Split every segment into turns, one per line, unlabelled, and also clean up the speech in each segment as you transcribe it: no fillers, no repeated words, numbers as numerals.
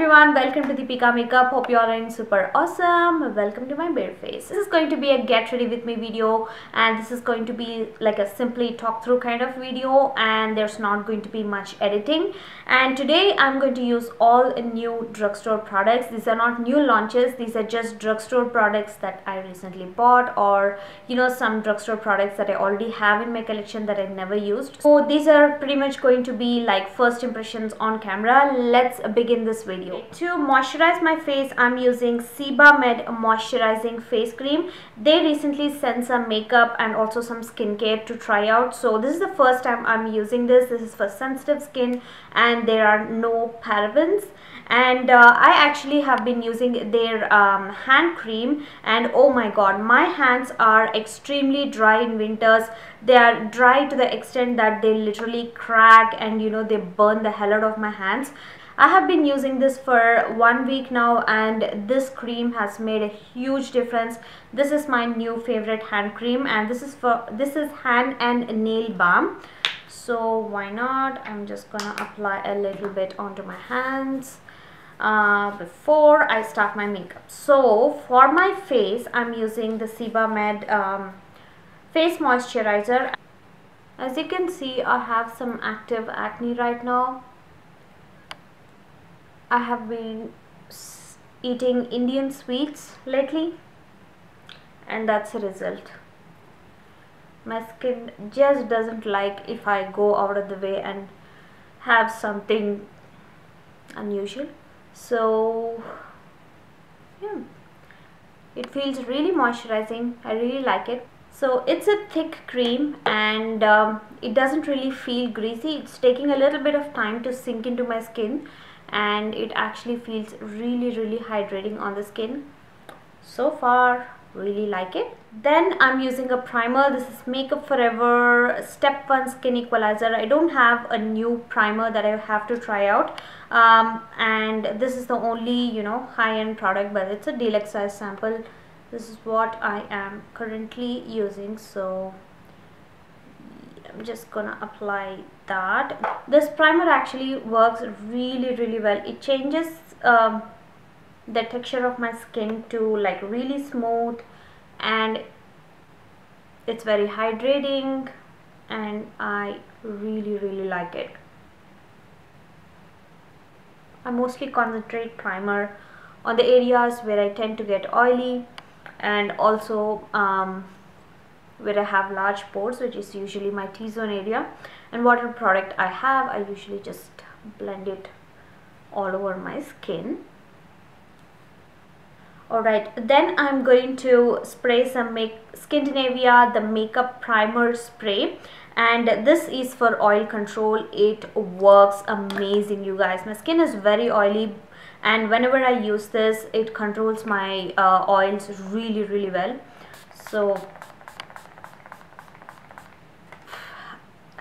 everyone, welcome to Deepika Makeup. Hope you all are in super awesome. Welcome to my bare face. This is going to be a get ready with me video, and this is going to be like a simply talk through kind of video, and there's not going to be much editing. And today I'm going to use all new drugstore products. These are not new launches, these are just drugstore products that I recently bought, or some drugstore products that I already have in my collection that I never used. So these are pretty much going to be like first impressions on camera. Let's begin this video. To moisturize my face, I'm using Seba Moisturizing face cream. They recently sent some makeup and also some skincare to try out, so this is the first time I'm using this. This is for sensitive skin and there are no parabens. And I actually have been using their hand cream, and oh my god, my hands are extremely dry in winters. They are dry to the extent that they literally crack and they burn the hell out of my hands. I have been using this for 1 week now, and this cream has made a huge difference. This is my new favorite hand cream, and this is hand and nail balm. So why not? I'm just gonna apply a little bit onto my hands before I start my makeup. So for my face, I'm using the Seba face moisturizer. As you can see, I have some active acne right now. I have been eating Indian sweets lately, and that's a result. My skin just doesn't like if I go out of the way and have something unusual. So yeah, it feels really moisturizing. I really like it. So it's a thick cream, and it doesn't really feel greasy. It's taking a little bit of time to sink into my skin, and it actually feels really hydrating on the skin. So far, really like it. Then I'm using a primer. This is Makeup Forever Step 1 Skin Equalizer. I don't have a new primer that I have to try out, and this is the only high-end product, but it's a deluxe size sample. This is what I am currently using, so I'm just gonna apply that. This primer actually works really well. It changes the texture of my skin to like really smooth, and it's very hydrating, and I really like it. I mostly concentrate primer on the areas where I tend to get oily, and also where I have large pores, which is usually my T-zone area. And whatever product I have, I usually just blend it all over my skin. Alright, then I'm going to spray some Skindinavia the makeup primer spray, and this is for oil control. It works amazing, you guys. My skin is very oily, and whenever I use this, it controls my oils really well. So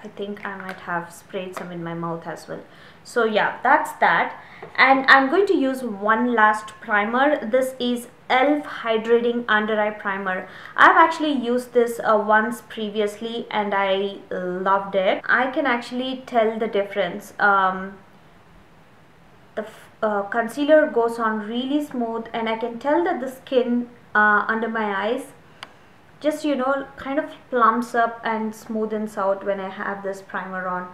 I think I might have sprayed some in my mouth as well. So yeah, that's that. And I'm going to use one last primer. This is e.l.f. Hydrating Under Eye Primer. I've actually used this once previously, and I loved it. I can actually tell the difference. The concealer goes on really smooth, and I can tell that the skin under my eyes just kind of plumps up and smoothens out when I have this primer on.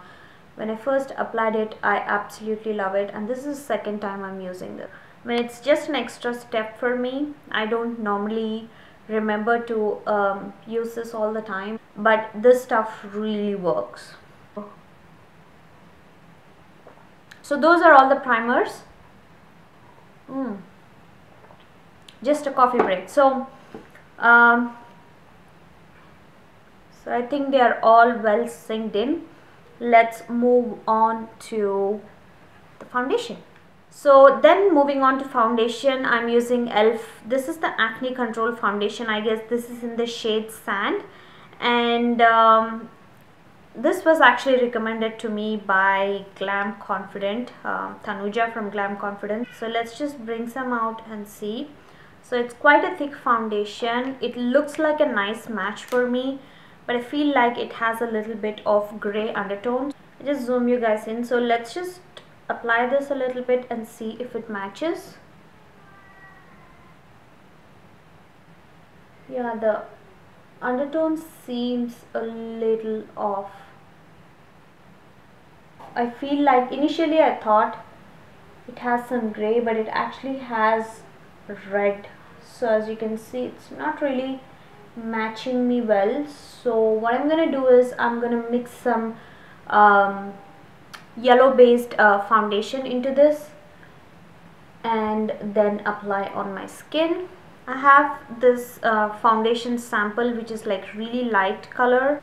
When I first applied it, I absolutely love it, and this is the second time I'm using it. I mean, it's just an extra step for me. I don't normally remember to use this all the time, but this stuff really works. So those are all the primers. Just a coffee break. So I think they are all well synced in. Let's move on to the foundation. So then moving on to foundation, I'm using e.l.f. This is the Acne Control Foundation. I guess this is in the shade Sand, and this was actually recommended to me by Glam Confident, Tanuja from Glam Confident. So let's just bring some out and see. So it's quite a thick foundation. It looks like a nice match for me, but I feel like it has a little bit of gray undertone. I just zoom you guys in. So let's just apply this a little bit and see if it matches. Yeah, the undertone seems a little off. I feel like initially I thought it has some gray, but it actually has red. So as you can see, it's not really matching me well. So what I'm gonna do is I'm gonna mix some yellow based foundation into this and then apply on my skin. I have this foundation sample which is like really light color.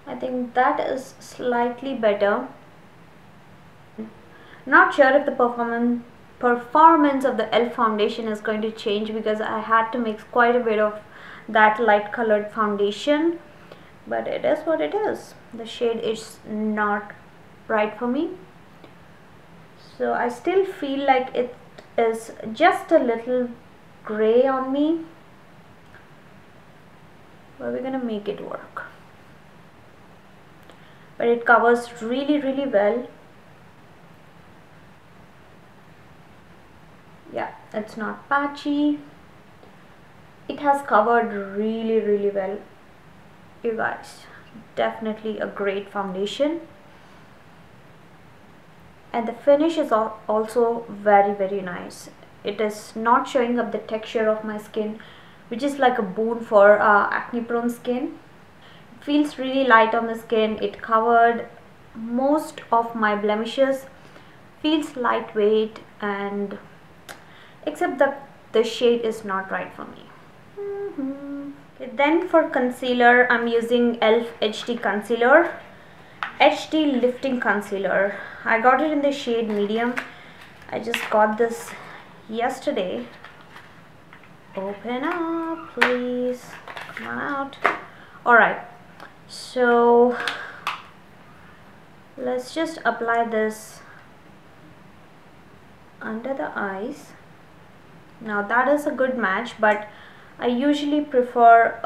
I think that is slightly better. Not sure if the performance of the e.l.f. foundation is going to change because I had to mix quite a bit of that light colored foundation, but it is what it is. The shade is not right for me, so I still feel like it is just a little gray on me, but we're gonna make it work. But it covers really well. Yeah, it's not patchy. It has covered really well, you guys. Definitely a great foundation, and the finish is also very nice. It is not showing up the texture of my skin, which is like a boon for acne prone skin. It feels really light on the skin. It covered most of my blemishes, feels lightweight, and except that the shade is not right for me. Okay, then for concealer, I'm using e.l.f. HD concealer, HD lifting concealer. I got it in the shade medium. I just got this yesterday. Open up, please. Come on out. Alright, so let's just apply this under the eyes. Now that is a good match, but I usually prefer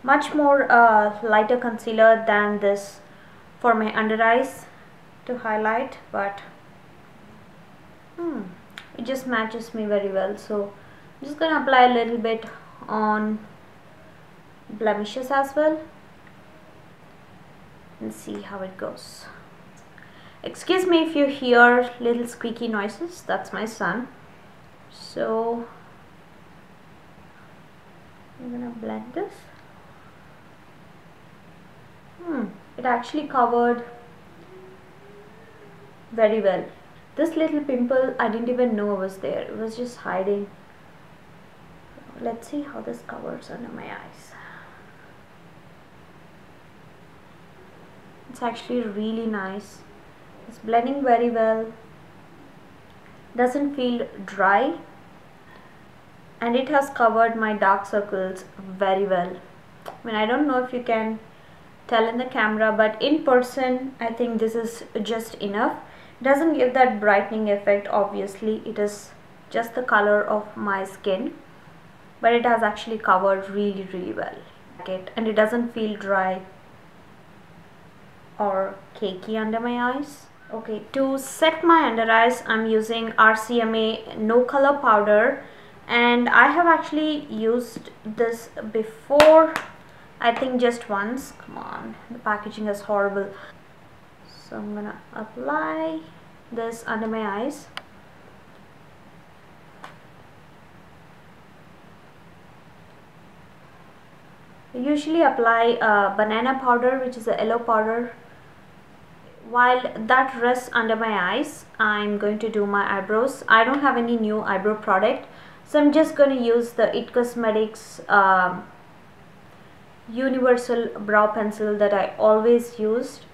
much more lighter concealer than this for my under eyes to highlight, but it just matches me very well. So I'm just gonna apply a little bit on blemishes as well and see how it goes. Excuse me if you hear little squeaky noises, that's my son. So I'm gonna blend this. It actually covered very well. This little pimple, I didn't even know was there. It was just hiding. Let's see how this covers under my eyes. It's actually really nice. It's blending very well. Doesn't feel dry. And it has covered my dark circles very well. I mean, I don't know if you can tell in the camera, but in person I think this is just enough. It doesn't give that brightening effect, obviously. It is just the color of my skin, but it has actually covered really well. And it doesn't feel dry or cakey under my eyes. Okay, to set my under eyes, I'm using RCMA no color powder, and I have actually used this before, I think just once. Come on, the packaging is horrible. So I'm gonna apply this under my eyes. I usually apply banana powder, which is a yellow powder. While that rests under my eyes, I'm going to do my eyebrows. I don't have any new eyebrow product, so I'm just going to use the It Cosmetics universal brow pencil that I always used.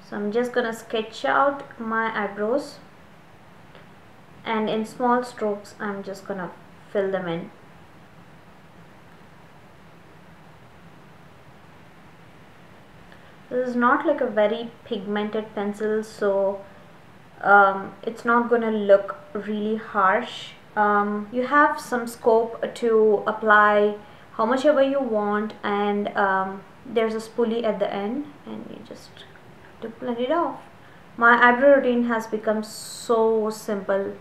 So I'm just going to sketch out my eyebrows, and in small strokes I'm just going to fill them in. This is not like a very pigmented pencil, so it's not gonna look really harsh. You have some scope to apply how much ever you want, and there's a spoolie at the end, and you just to blend it off. My eyebrow routine has become so simple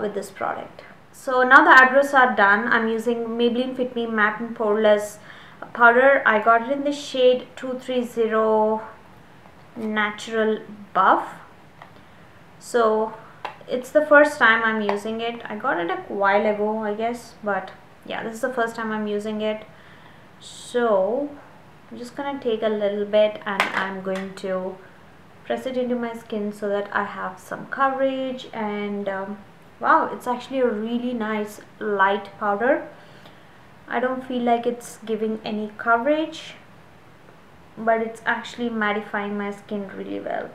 with this product. So now the eyebrows are done. I'm using Maybelline Fit Me Matte and Poreless powder. I got it in the shade 230 Natural Buff. So it's the first time I'm using it. I got it a while ago, I guess, but yeah, this is the first time I'm using it. So I'm just gonna take a little bit and I'm going to press it into my skin so that I have some coverage. And wow, it's actually a really nice light powder. I don't feel like it's giving any coverage, but it's actually mattifying my skin really well.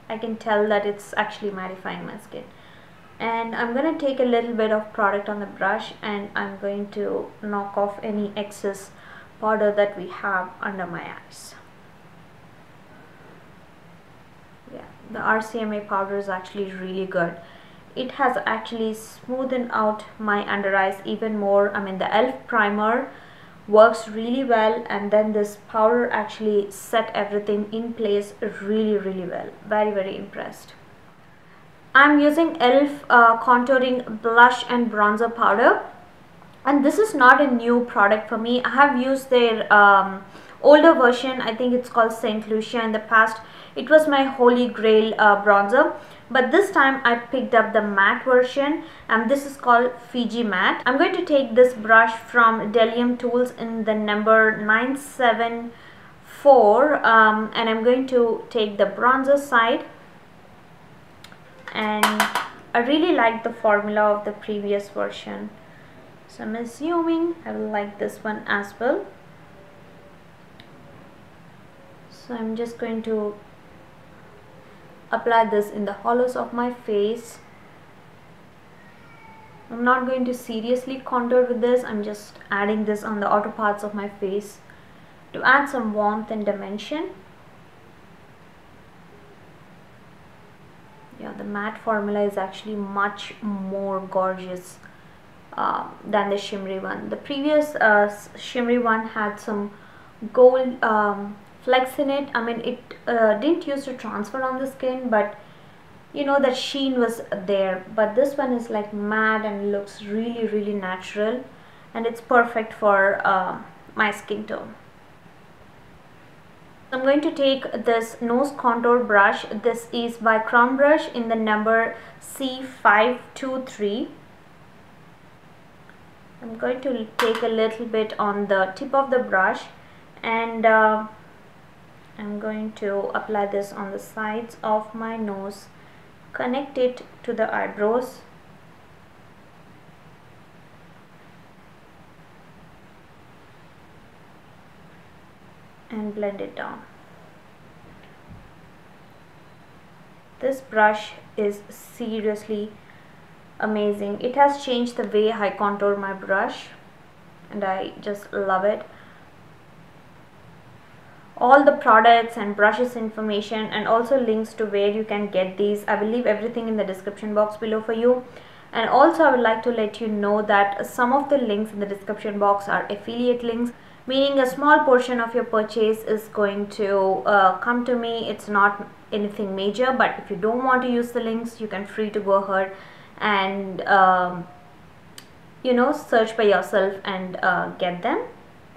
I can tell that it's actually mattifying my skin. And I'm going to take a little bit of product on the brush, and I'm going to knock off any excess powder that we have under my eyes. Yeah, the RCMA powder is actually really good. It has actually smoothened out my under eyes even more. I mean, the e.l.f. primer works really well, and then this powder actually set everything in place really well. Very impressed. I'm using e.l.f. contouring blush and bronzer powder, and this is not a new product for me. I have used their older version. I think it's called Saint Lucia. In the past it was my holy grail bronzer, but this time I picked up the matte version, and this is called Fiji Matte. I'm going to take this brush from Delium Tools in the number 974, and I'm going to take the bronzer side. And I really like the formula of the previous version, so I'm assuming I will like this one as well. So I'm just going to apply this in the hollows of my face. I'm not going to seriously contour with this. I'm just adding this on the outer parts of my face to add some warmth and dimension. Yeah, the matte formula is actually much more gorgeous than the shimmery one. The previous shimmery one had some gold flecks in it. I mean, it didn't used to transfer on the skin, but you know, that sheen was there. But this one is like matte and looks really natural, and it's perfect for my skin tone. I'm going to take this nose contour brush. This is by Crown Brush in the number C523. I'm going to take a little bit on the tip of the brush, and I'm going to apply this on the sides of my nose, connect it to the eyebrows, and blend it down. This brush is seriously amazing. It has changed the way I contour my brush, and I just love it. All the products and brushes information, and also links to where you can get these, I will leave everything in the description box below for you. And also I would like to let you know that some of the links in the description box are affiliate links, meaning a small portion of your purchase is going to come to me. It's not anything major, but if you don't want to use the links, you can free to go ahead and you know, search by yourself and get them.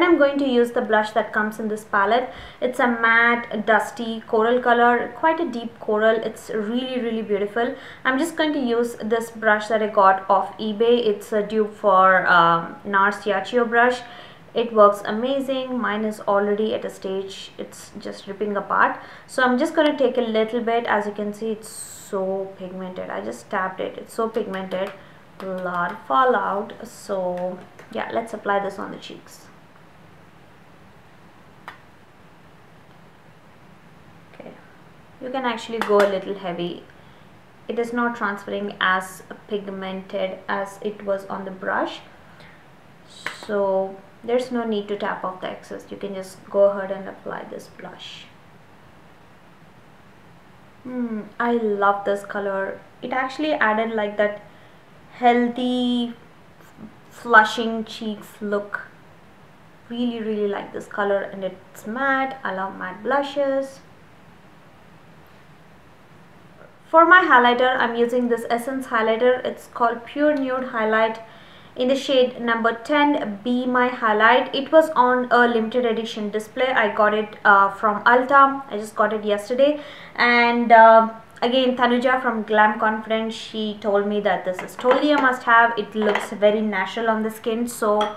I'm going to use the blush that comes in this palette. It's a matte dusty coral color, quite a deep coral. It's really beautiful. I'm just going to use this brush that I got off eBay. It's a dupe for NARS Yachio brush. It works amazing. Mine is already at a stage it's just ripping apart, so I'm just going to take a little bit. As you can see, it's so pigmented. I just tapped it. It's so pigmented, a lot of fallout. So yeah, let's apply this on the cheeks. Okay, you can actually go a little heavy. It is not transferring as pigmented as it was on the brush, so there's no need to tap off the excess. You can just go ahead and apply this blush. I love this color. It actually added like that healthy flushing cheeks look really like this color, and it's matte. I love matte blushes. For my highlighter, I'm using this Essence highlighter. It's called Pure Nude Highlight in the shade number 10, Be My Highlight. It was on a limited edition display. I got it from Ulta. I just got it yesterday. And again, Tanuja from Glam Confidence, she told me that this is totally a must-have. It looks very natural on the skin. So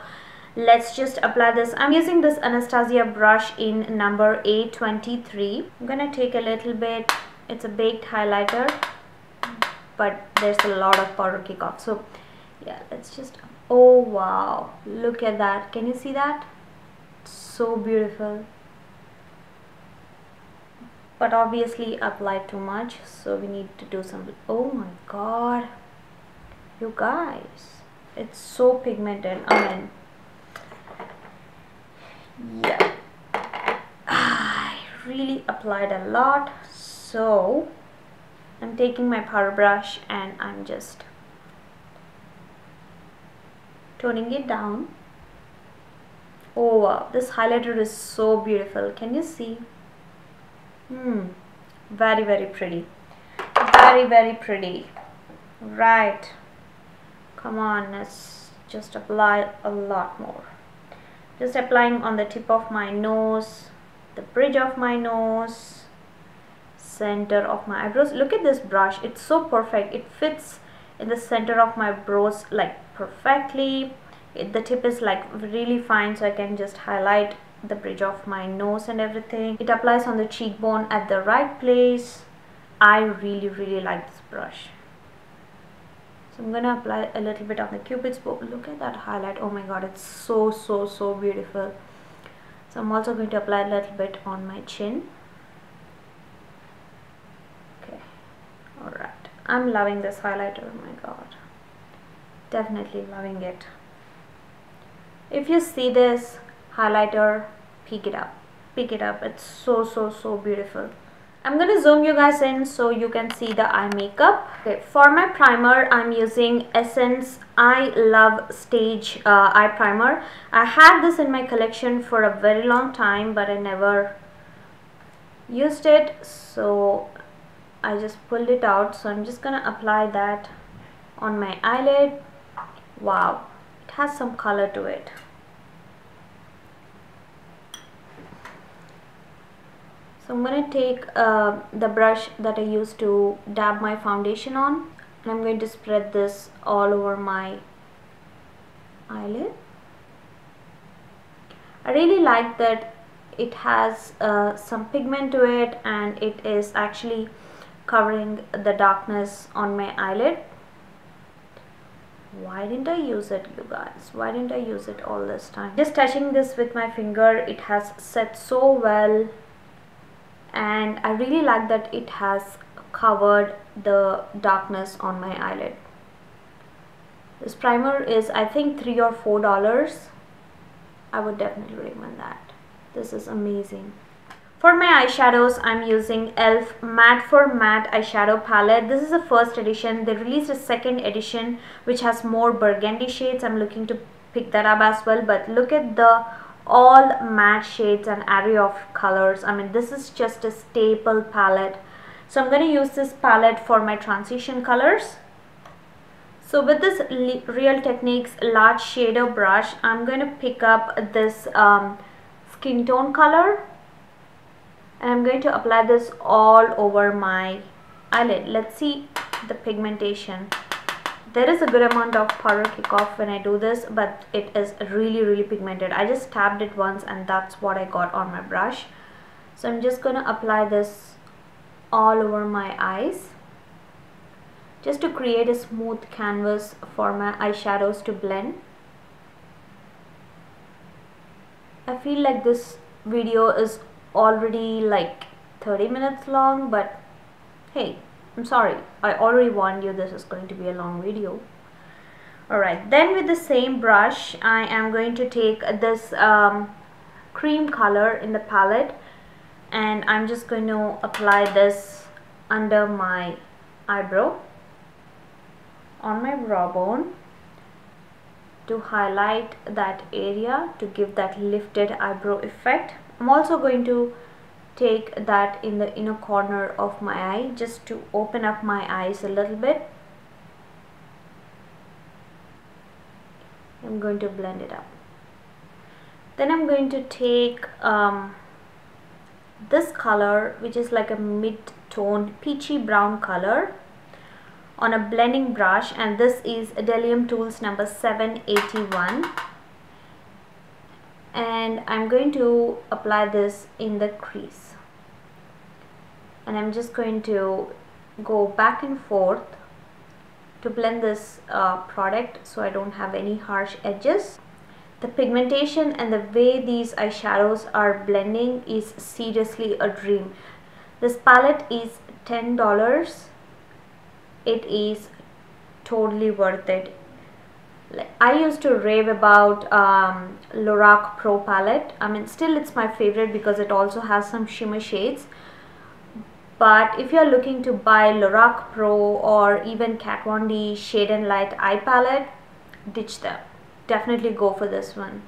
let's just apply this. I'm using this Anastasia brush in number A23. I'm gonna take a little bit. It's a baked highlighter, but there's a lot of powder kickoff. So yeah, let's just, oh wow, look at that. Can you see that? So beautiful. But obviously applied too much, so we need to do some. Oh my god, you guys, it's so pigmented. I mean, yeah, I really applied a lot. So I'm taking my powder brush and I'm just toning it down. Oh wow, this highlighter is so beautiful. Can you see? Very pretty. Very pretty. Right. Come on, let's just apply a lot more. Just applying on the tip of my nose, the bridge of my nose, center of my eyebrows. Look at this brush, it's so perfect. It fits in the center of my brows like perfectly. The tip is like really fine, so I can just highlight the bridge of my nose and everything. It applies on the cheekbone at the right place. I really like this brush. So I'm gonna apply a little bit on the cupid's bow. Look at that highlight. Oh my god, it's so beautiful. So I'm also going to apply a little bit on my chin. Alright, I'm loving this highlighter. Oh my god, definitely loving it. If you see this highlighter, pick it up. It's so beautiful. I'm gonna zoom you guys in so you can see the eye makeup. Okay, for my primer, I'm using Essence I Love Stage eye primer. I had this in my collection for a very long time, but I never used it, so I just pulled it out. So I'm just gonna apply that on my eyelid. Wow, it has some color to it. So I'm gonna take the brush that I used to dab my foundation on, and I'm going to spread this all over my eyelid. I really like that it has some pigment to it, and it is actually covering the darkness on my eyelid. Why didn't I use it, you guys? Why didn't I use it all this time? Just touching this with my finger, it has set so well, and I really like that it has covered the darkness on my eyelid. This primer is, I think, $3 or $4. I would definitely recommend that. This is amazing. For my eyeshadows, I'm using e.l.f. Matte for Matte eyeshadow palette. This is the first edition. They released a second edition which has more burgundy shades. I'm looking to pick that up as well. But look at the all matte shades and array of colors. I mean, this is just a staple palette. So I'm going to use this palette for my transition colors. So with this Real Techniques large shader brush, I'm going to pick up this skin tone color. And I'm going to apply this all over my eyelid. Let's see the pigmentation. There is a good amount of powder kickoff when I do this, but it is really pigmented. I just tapped it once and that's what I got on my brush. So I'm just going to apply this all over my eyes, just to create a smooth canvas for my eyeshadows to blend. I feel like this video is already like 30 minutes long, but hey, I'm sorry, I already warned you this is going to be a long video. Alright, then with the same brush, I am going to take this cream color in the palette, and I'm just going to apply this under my eyebrow, on my brow bone, to highlight that area to give that lifted eyebrow effect. I'm also going to take that in the inner corner of my eye just to open up my eyes a little bit. I'm going to blend it up. Then I'm going to take this color, which is like a mid-toned peachy brown color, on a blending brush, and this is Delium Tools number 781, and I'm going to apply this in the crease, and I'm just going to go back and forth to blend this product so I don't have any harsh edges. The pigmentation and the way these eyeshadows are blending is seriously a dream. This palette is $10. It is totally worth it. I used to rave about Lorac Pro palette. I mean, still it's my favorite because it also has some shimmer shades. But if you're looking to buy Lorac Pro or even Kat Von D Shade and Light eye palette, ditch them. Definitely go for this one.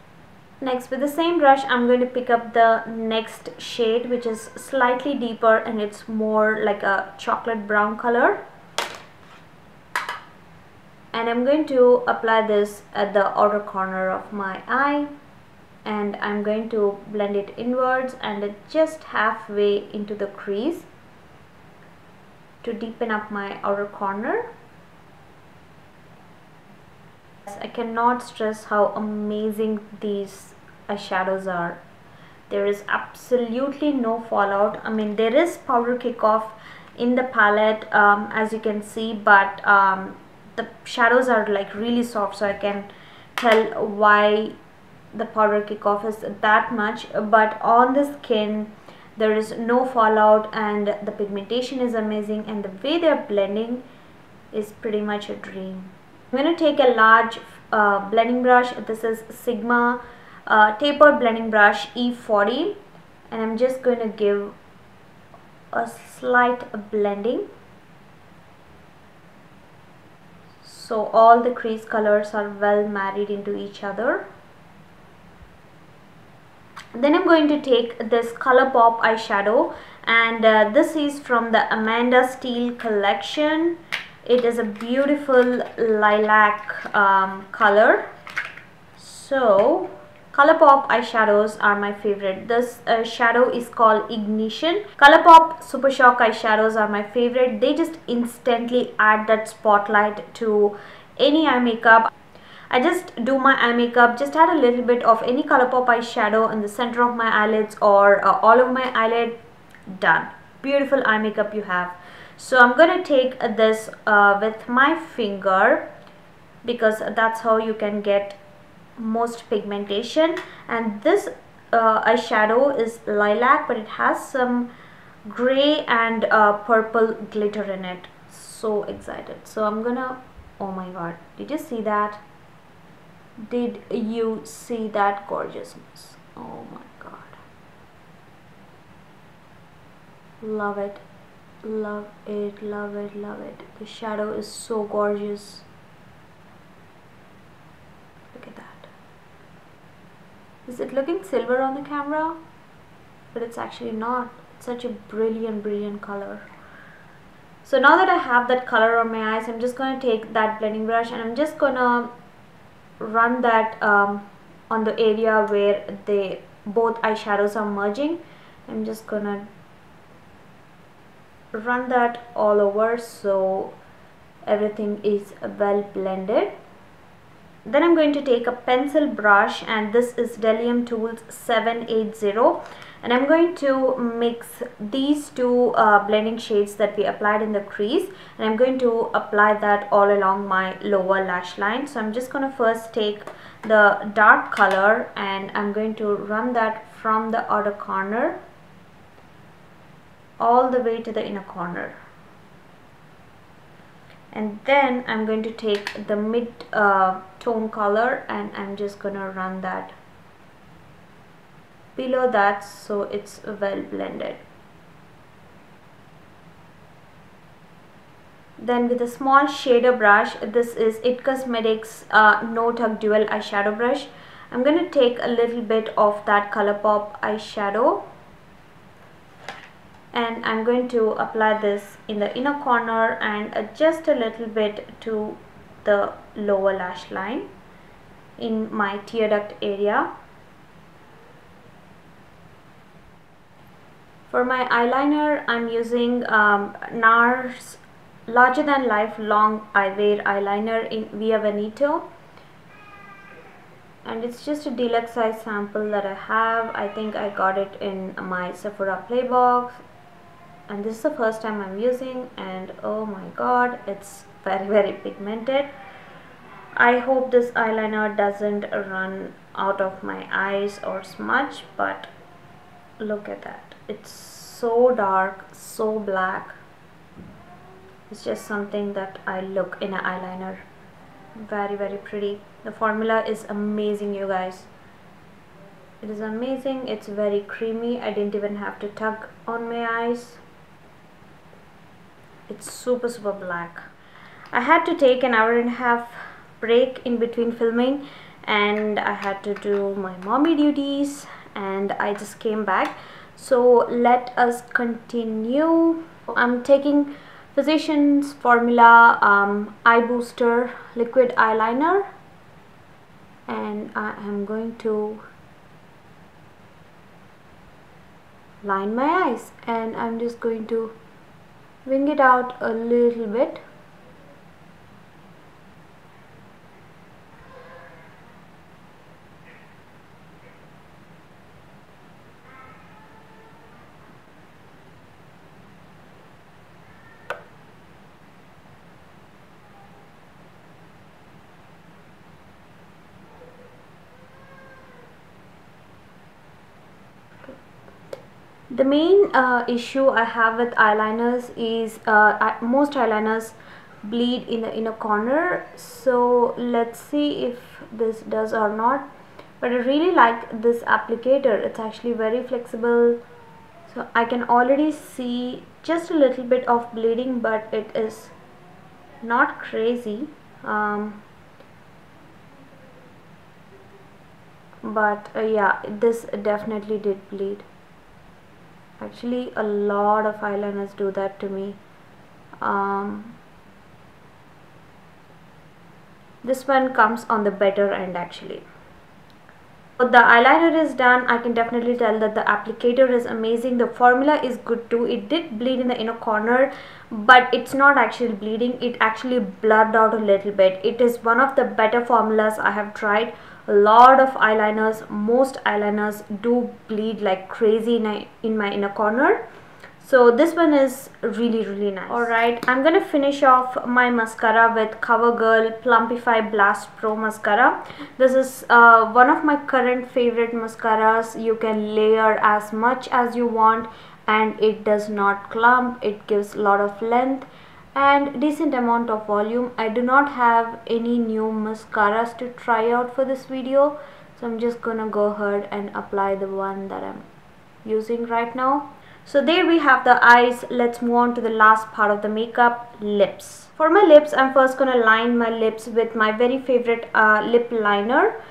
Next, with the same brush, I'm going to pick up the next shade, which is slightly deeper and it's more like a chocolate brown color. And I'm going to apply this at the outer corner of my eye, and I'm going to blend it inwards and just halfway into the crease to deepen up my outer corner. I cannot stress how amazing these eyeshadows are. There is absolutely no fallout. I mean, there is powder kickoff in the palette, as you can see, but the shadows are like really soft, so I can tell why the powder kickoff is that much. But on the skin there is no fallout, and the pigmentation is amazing, and the way they're blending is pretty much a dream. I'm going to take a large blending brush. This is Sigma tapered blending brush E40, and I'm just going to give a slight blending so all the crease colors are well married into each other. Then I'm going to take this ColourPop eyeshadow, and this is from the Amanda Steele collection. It is a beautiful lilac color. So ColourPop eyeshadows are my favorite. This shadow is called Ignition. ColourPop Super Shock eyeshadows are my favorite. They just instantly add that spotlight to any eye makeup. I just do my eye makeup, just add a little bit of any ColourPop eyeshadow in the center of my eyelids or all over my eyelid. Done. Beautiful eye makeup you have. So I'm going to take this with my finger, because that's how you can get most pigmentation. And this eyeshadow is lilac, but it has some gray and purple glitter in it. So excited. So I'm gonna, oh my god, did you see that? Did you see that gorgeousness? Oh my god, love it, love it, love it, love it. The shadow is so gorgeous. Look at that. Is it looking silver on the camera? But it's actually not. It's such a brilliant color. So now that I have that color on my eyes, I'm just going to take that blending brush and I'm just going to run that on the area where both eyeshadows are merging. I'm just going to run that all over so everything is well blended. Then I'm going to take a pencil brush, and this is Delium Tools 780, and I'm going to mix these two blending shades that we applied in the crease, and I'm going to apply that all along my lower lash line. So I'm just going to first take the dark color and I'm going to run that from the outer corner all the way to the inner corner. And then I'm going to take the mid tone color and I'm just gonna run that below that so it's well blended. Then with a small shader brush, this is It Cosmetics No Tuck Dual Eyeshadow Brush, I'm going to take a little bit of that ColourPop eyeshadow and I'm going to apply this in the inner corner and just a little bit to the lower lash line in my tear duct area. For my eyeliner, I'm using NARS Larger Than Life Long Eyewear Eyeliner in Via Veneto. And it's just a deluxe size sample that I have. I think I got it in my Sephora Playbox. And this is the first time I'm using, and oh my god, it's very pigmented. I hope this eyeliner doesn't run out of my eyes or smudge, but look at that. It's so dark, so black. It's just something that I look in an eyeliner. Very pretty. The formula is amazing, you guys. It is amazing. It's very creamy. I didn't even have to tug on my eyes. It's super black. I had to take an hour and a half break in between filming, and I had to do my mommy duties, and I just came back. So let us continue. I'm taking Physicians Formula Eye Booster Liquid Eyeliner, and I am going to line my eyes, and I'm just going to wing it out a little bit. The main issue I have with eyeliners is most eyeliners bleed in the inner corner. So let's see if this does or not. But I really like this applicator. It's actually very flexible. So I can already see just a little bit of bleeding, but it is not crazy. Yeah, this definitely did bleed. Actually, a lot of eyeliners do that to me. This one comes on the better end actually. So the eyeliner is done. I can definitely tell that the applicator is amazing. The formula is good too. It did bleed in the inner corner, but it's not actually bleeding. It actually blurred out a little bit. It is one of the better formulas I have tried. A lot of eyeliners, most eyeliners do bleed like crazy in my inner corner. So this one is really nice. Alright, I'm gonna finish off my mascara with CoverGirl Plumpify Blast Pro Mascara. This is one of my current favorite mascaras. You can layer as much as you want and it does not clump. It gives a lot of length and decent amount of volume. I do not have any new mascaras to try out for this video, so I'm just gonna go ahead and apply the one that I'm using right now. So there we have the eyes. Let's move on to the last part of the makeup, lips. For my lips, I'm first gonna line my lips with my very favorite lip liner.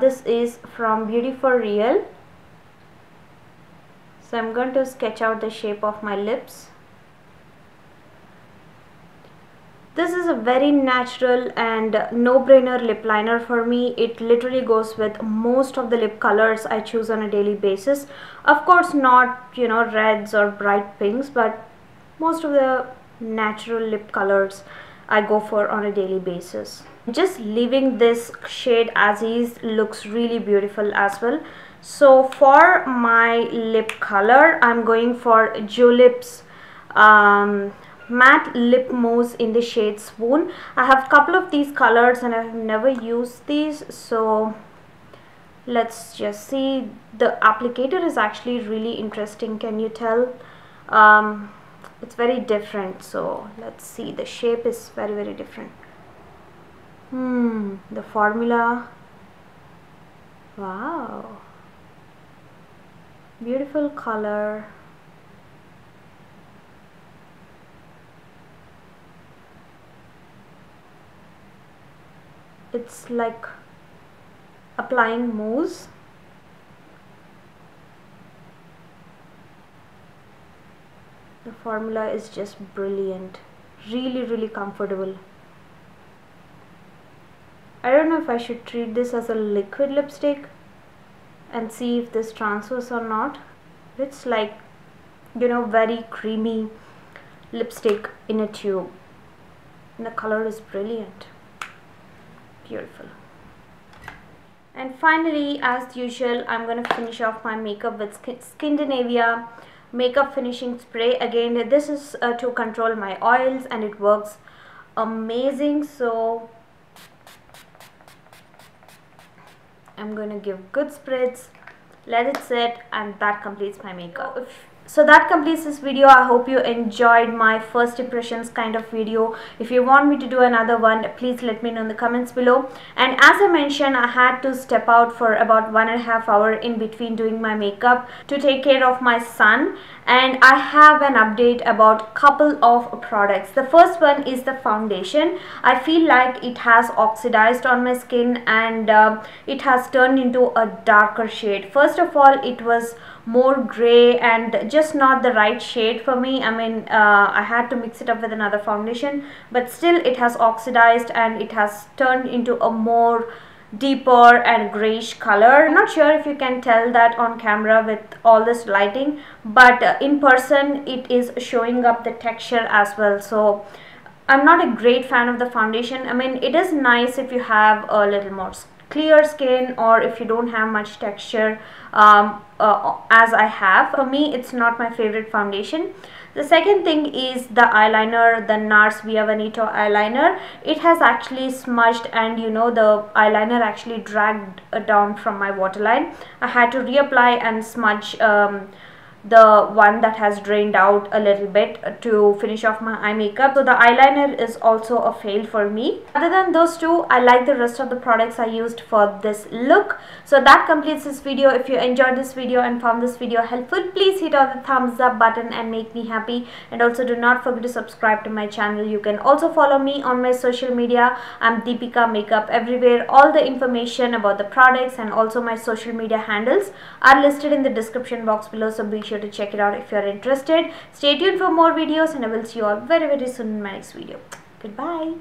This is from Beauty for Real. So I'm going to sketch out the shape of my lips. This is a very natural and no-brainer lip liner for me. It literally goes with most of the lip colors I choose on a daily basis. Of course not, you know, reds or bright pinks, but most of the natural lip colors I go for on a daily basis. Just leaving this shade as is looks really beautiful as well. So for my lip color, I'm going for Julep's matte lip mousse in the shade Swoon. I have a couple of these colors and I have never used these, so let's just see. The applicator is actually really interesting. Can you tell? It's very different, so let's see. The shape is very different. The formula, wow, beautiful color. it's like applying mousse. The formula is just brilliant, really comfortable. I don't know if I should treat this as a liquid lipstick and see if this transfers or not. It's like, you know, very creamy lipstick in a tube, and the color is brilliant, beautiful. And finally, as usual, I'm gonna finish off my makeup with Skindinavia makeup finishing spray. Again, this is to control my oils, and it works amazing. So I'm gonna give good spreads, let it sit, and that completes my makeup. So that completes this video. I hope you enjoyed my first impressions kind of video. If you want me to do another one, please let me know in the comments below. And as I mentioned, I had to step out for about 1.5 hours in between doing my makeup to take care of my son, and I have an update about couple of products. The first one is the foundation. I feel like it has oxidized on my skin, and it has turned into a darker shade. First of all, it was more gray and just not the right shade for me. I mean, I had to mix it up with another foundation, but still it has oxidized and it has turned into a more deeper and grayish color. I'm not sure if you can tell that on camera with all this lighting, but in person it is showing up the texture as well. So I'm not a great fan of the foundation. I mean, it is nice if you have a little more clear skin, or if you don't have much texture as I have. For me, it's not my favorite foundation. The second thing is the eyeliner, the NARS Via Veneto eyeliner. It has actually smudged, and you know, the eyeliner actually dragged down from my waterline. I had to reapply and smudge the one that has drained out a little bit to finish off my eye makeup. So the eyeliner is also a fail for me. Other than those two, I like the rest of the products I used for this look. So that completes this video. If you enjoyed this video and found this video helpful, please hit on the thumbs up button and make me happy. And also do not forget to subscribe to my channel. You can also follow me on my social media. I'm Deepika Makeup everywhere. All the information about the products and also my social media handles are listed in the description box below, so be sure to check it out if you're interested. Stay tuned for more videos, and I will see you all very soon in my next video. Goodbye.